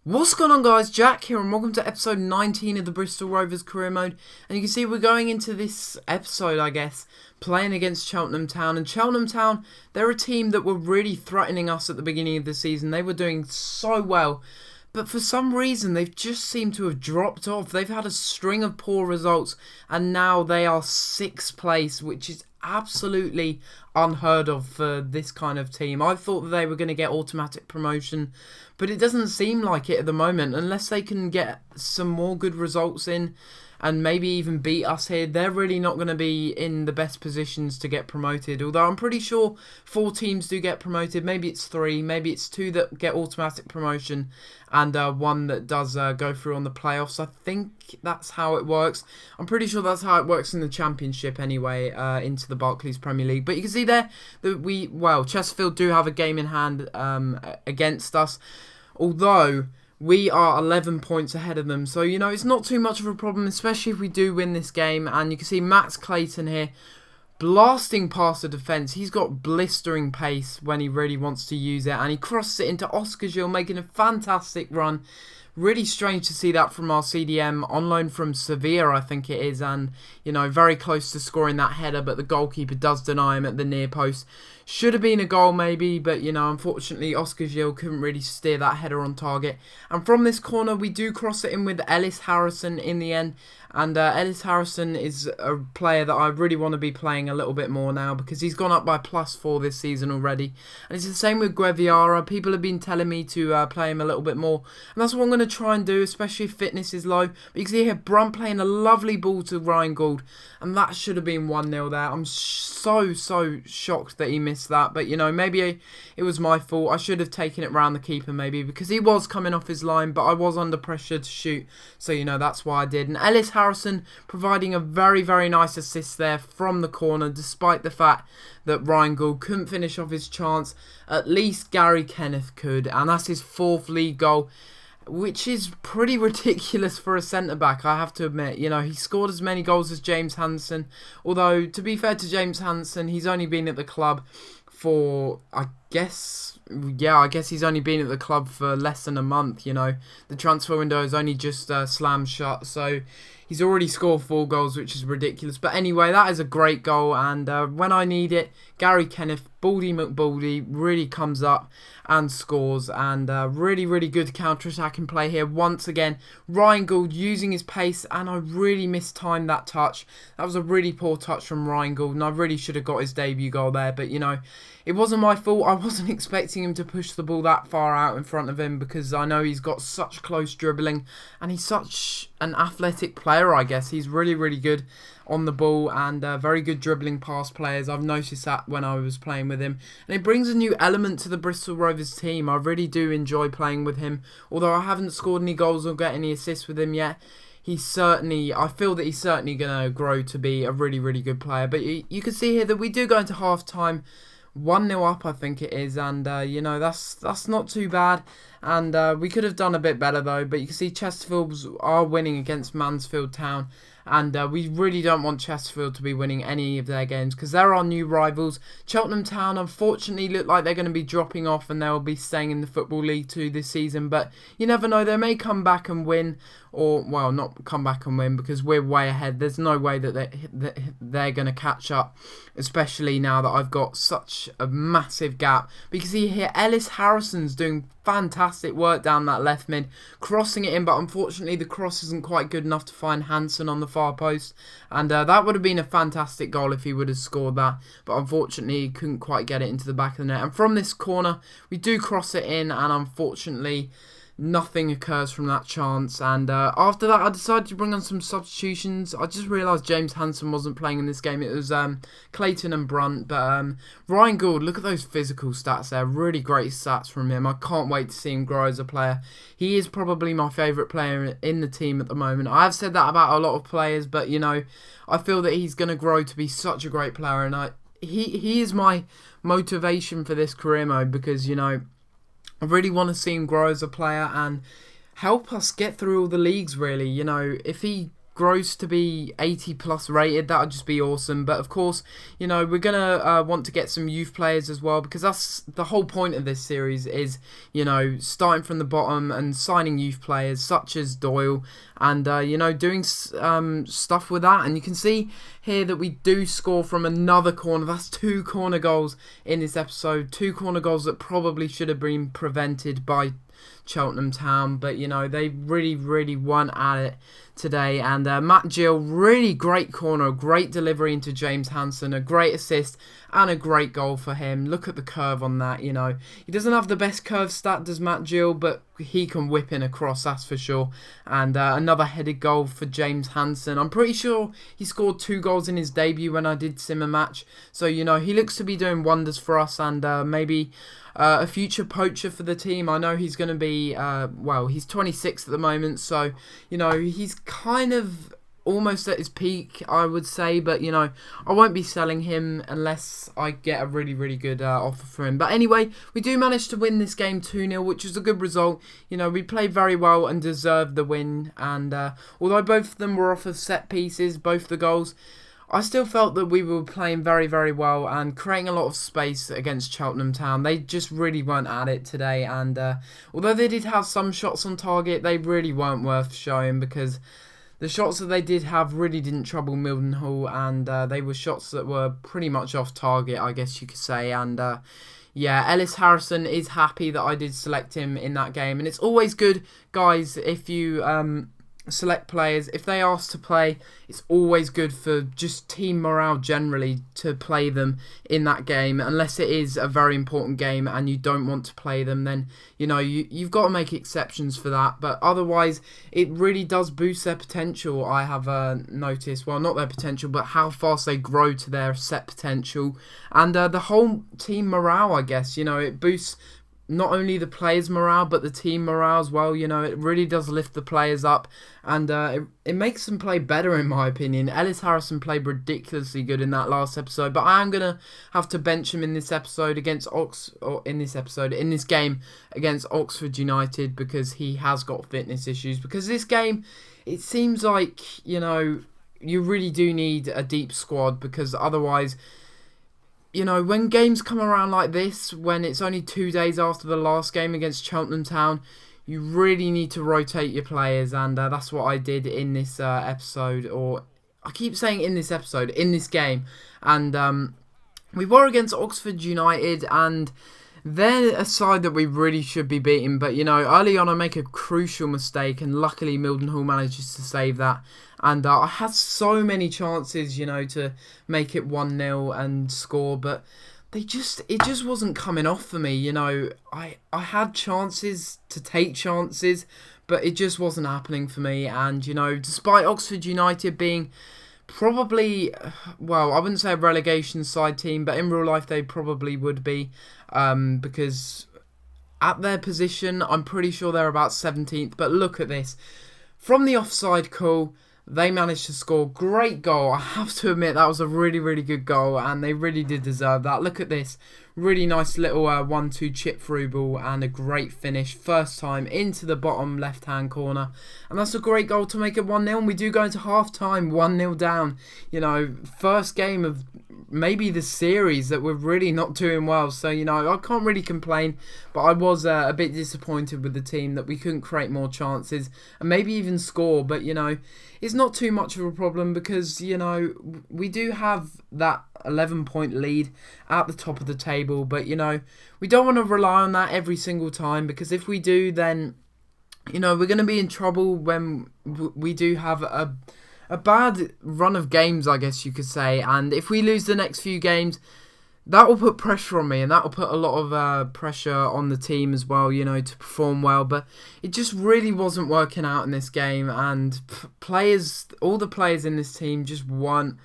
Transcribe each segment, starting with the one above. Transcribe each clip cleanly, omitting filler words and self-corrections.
What's going on, guys? Jack here and welcome to episode 19 of the Bristol Rovers career mode. And you can see we're going into this episode, I guess, playing against Cheltenham Town. And Cheltenham Town, they're a team that were really threatening us at the beginning of the season. They were doing so well. But for some reason, they've just seemed to have dropped off. They've had a string of poor results and now they are 6th place, which is absolutely unheard of for this kind of team. I thought that they were going to get automatic promotion, but it doesn't seem like it at the moment. Unless they can get some more good results in and maybe even beat us here, they're really not going to be in the best positions to get promoted. Although I'm pretty sure 4 teams do get promoted. Maybe it's 3, maybe it's 2 that get automatic promotion and 1 that does go through on the playoffs. I think that's how it works. I'm pretty sure that's how it works in the Championship anyway, into the Barclays Premier League. But you can see there that Chesterfield do have a game in hand against us, although we are 11 points ahead of them. So, it's not too much of a problem, especially if we do win this game. And you can see Max Clayton here blasting past the defence. He's got blistering pace when he really wants to use it. And he crosses it into Oscar Gil, making a fantastic run. Really strange to see that from our CDM on loan from Sevilla, I think it is. And, very close to scoring that header, but the goalkeeper does deny him at the near post. Should have been a goal maybe, but, unfortunately Oscar Gil couldn't really steer that header on target. And from this corner, we do cross it in with Ellis Harrison in the end. And Ellis Harrison is a player that I really want to be playing a little bit more now because he's gone up by +4 this season already. And it's the same with Gueviara. People have been telling me to play him a little bit more. And that's what I'm going to try and do, especially if fitness is low. But you can see here, Brunt playing a lovely ball to Ryan Gould. And that should have been 1-0 there. I'm so shocked that he missed that. But, maybe it was my fault. I should have taken it round the keeper maybe because he was coming off his line. But I was under pressure to shoot. So, that's why I did. And Ellis Harrison providing a very nice assist there from the corner, despite the fact that Ryan Gould couldn't finish off his chance. At least Gary Kenneth could. And that's his 4th league goal, which is pretty ridiculous for a centre-back, I have to admit. He scored as many goals as James Hansen. Although, to be fair to James Hansen, he's only been at the club for, I guess he's only been at the club for less than a month, The transfer window is only just slammed shut, so he's already scored 4 goals, which is ridiculous. But anyway, that is a great goal, and when I need it, Gary Kenneth, Baldy McBaldy, really comes up and scores. And really good counter-attacking play here. Once again, Ryan Gould using his pace, and I really mistimed that touch. That was a really poor touch from Ryan Gould, and I really should have got his debut goal there. But, it wasn't my fault. I wasn't expecting him to push the ball that far out in front of him because I know he's got such close dribbling and he's such an athletic player, I guess. He's really good on the ball and very good dribbling past players. I've noticed that when I was playing with him. And it brings a new element to the Bristol Rovers team. I really do enjoy playing with him. Although I haven't scored any goals or got any assists with him yet, I feel that he's certainly going to grow to be a really good player. But you can see here that we do go into half-time 1-0 up, I think it is, and that's not too bad. And we could have done a bit better though. But you can see Chesterfield are winning against Mansfield Town, and we really don't want Chesterfield to be winning any of their games because they're our new rivals. Cheltenham Town unfortunately look like they're going to be dropping off and they'll be staying in the Football League 2 this season. But you never know, they may come back and win, or well, not come back and win because we're way ahead. There's no way that they're going to catch up, especially now that I've got such a massive gap. But you can see here Ellis Harrison's doing fantastic work down that left mid, crossing it in, but unfortunately the cross isn't quite good enough to find Hansen on the far post, and that would have been a fantastic goal if he would have scored that, but unfortunately he couldn't quite get it into the back of the net. And from this corner we do cross it in, and unfortunately nothing occurs from that chance. And after that I decided to bring on some substitutions. I just realised James Hansen wasn't playing in this game. It was Clayton and Brunt. But Ryan Gould, look at those physical stats there. Really great stats from him. I can't wait to see him grow as a player. He is probably my favourite player in the team at the moment. I have said that about a lot of players, but I feel that he's going to grow to be such a great player. And he is my motivation for this career mode because I really want to see him grow as a player and help us get through all the leagues, really. If he grows to be 80 plus rated, that would just be awesome. But of course, you know, we're going to want to get some youth players as well, because that's the whole point of this series is, you know, starting from the bottom and signing youth players such as Doyle and, you know, doing stuff with that. And you can see here that we do score from another corner. That's 2 corner goals in this episode. 2 corner goals that probably should have been prevented by Cheltenham Town, but you know, they really weren't at it today. And Matt Gill, really great corner, great delivery into James Hansen, a great assist and a great goal for him. Look at the curve on that. You know, he doesn't have the best curve stat, does Matt Gill, but he can whip in across, that's for sure. And another headed goal for James Hansen. I'm pretty sure he scored 2 goals in his debut when I did Simmer Match, so you know, he looks to be doing wonders for us, and maybe a future poacher for the team. I know he's going to be, well, he's 26 at the moment, so, you know, he's kind of almost at his peak, I would say, but, you know, I won't be selling him unless I get a really good offer for him. But anyway, we do manage to win this game 2-0, which is a good result. You know, we played very well and deserved the win, and although both of them were off of set pieces, both the goals, I still felt that we were playing very well and creating a lot of space against Cheltenham Town. They just really weren't at it today, and although they did have some shots on target, they really weren't worth showing, because the shots that they did have really didn't trouble Mildenhall, and they were shots that were pretty much off target, I guess you could say. And yeah, Ellis Harrison is happy that I did select him in that game, and it's always good, guys, if you select players, if they ask to play, it's always good for just team morale generally to play them in that game, unless it is a very important game and you don't want to play them. Then, you know, you've got to make exceptions for that, but otherwise it really does boost their potential. I have noticed, well, not their potential, but how fast they grow to their set potential, and the whole team morale, I guess. You know, it boosts not only the players' morale, but the team morale as well. You know, it really does lift the players up, and it makes them play better, in my opinion. Ellis Harrison played ridiculously good in that last episode, but I am going to have to bench him in this episode against in this game against Oxford United, because he has got fitness issues. Because this game, it seems like, you know, you really do need a deep squad, because otherwise, you know, when games come around like this, when it's only 2 days after the last game against Cheltenham Town, you really need to rotate your players, and that's what I did in this episode, or I keep saying in this episode, in this game. And we were against Oxford United, and they're a side that we really should be beating. But, you know, early on I make a crucial mistake, and luckily Mildenhall manages to save that. And I had so many chances, you know, to make it 1-0 and score, but it just wasn't coming off for me. You know, I had chances to take chances, but it just wasn't happening for me. And, you know, despite Oxford United being probably, well, I wouldn't say a relegation side team, but in real life they probably would be, because at their position, I'm pretty sure they're about 17th. But look at this. From the offside call, they managed to score. Great goal. I have to admit, that was a really good goal, and they really did deserve that. Look at this. Really nice little 1-2 chip through ball, and a great finish. First time into the bottom left-hand corner. And that's a great goal to make it 1-0. And we do go into half-time 1-0 down. You know, first game of maybe the series that we're really not doing well. So, you know, I can't really complain, but I was a bit disappointed with the team that we couldn't create more chances and maybe even score. But, you know, it's not too much of a problem, because, you know, we do have that 11-point lead at the top of the table. But, you know, we don't want to rely on that every single time, because if we do, then, you know, we're going to be in trouble when we do have a bad run of games, I guess you could say. And if we lose the next few games, that will put pressure on me, and that will put a lot of pressure on the team as well, you know, to perform well. But it just really wasn't working out in this game, and all the players in this team just weren't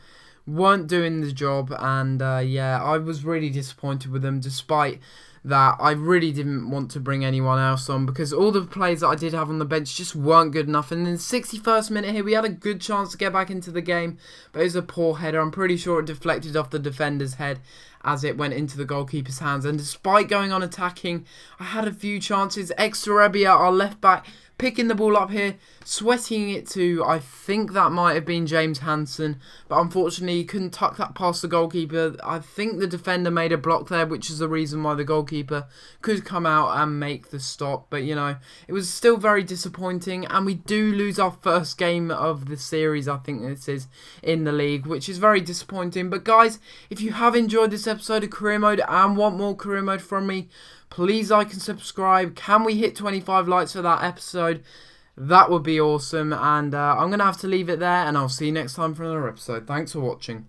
doing the job. And yeah, I was really disappointed with them. Despite that, I really didn't want to bring anyone else on, because all the players that I did have on the bench just weren't good enough. And in the 61st minute here, we had a good chance to get back into the game, but it was a poor header. I'm pretty sure it deflected off the defender's head as it went into the goalkeeper's hands. And despite going on attacking, I had a few chances. Extra Rebbia, our left back, picking the ball up here, sweating it to, I think that might have been James Hansen, but unfortunately he couldn't tuck that past the goalkeeper. I think the defender made a block there, which is the reason why the goalkeeper could come out and make the stop. But, you know, it was still very disappointing, and we do lose our first game of the series, I think this is, in the league, which is very disappointing. But guys, if you have enjoyed this episode of Career Mode and want more Career Mode from me, please like and subscribe. Can we hit 25 likes for that episode? That would be awesome. And I'm going to have to leave it there, and I'll see you next time for another episode. Thanks for watching.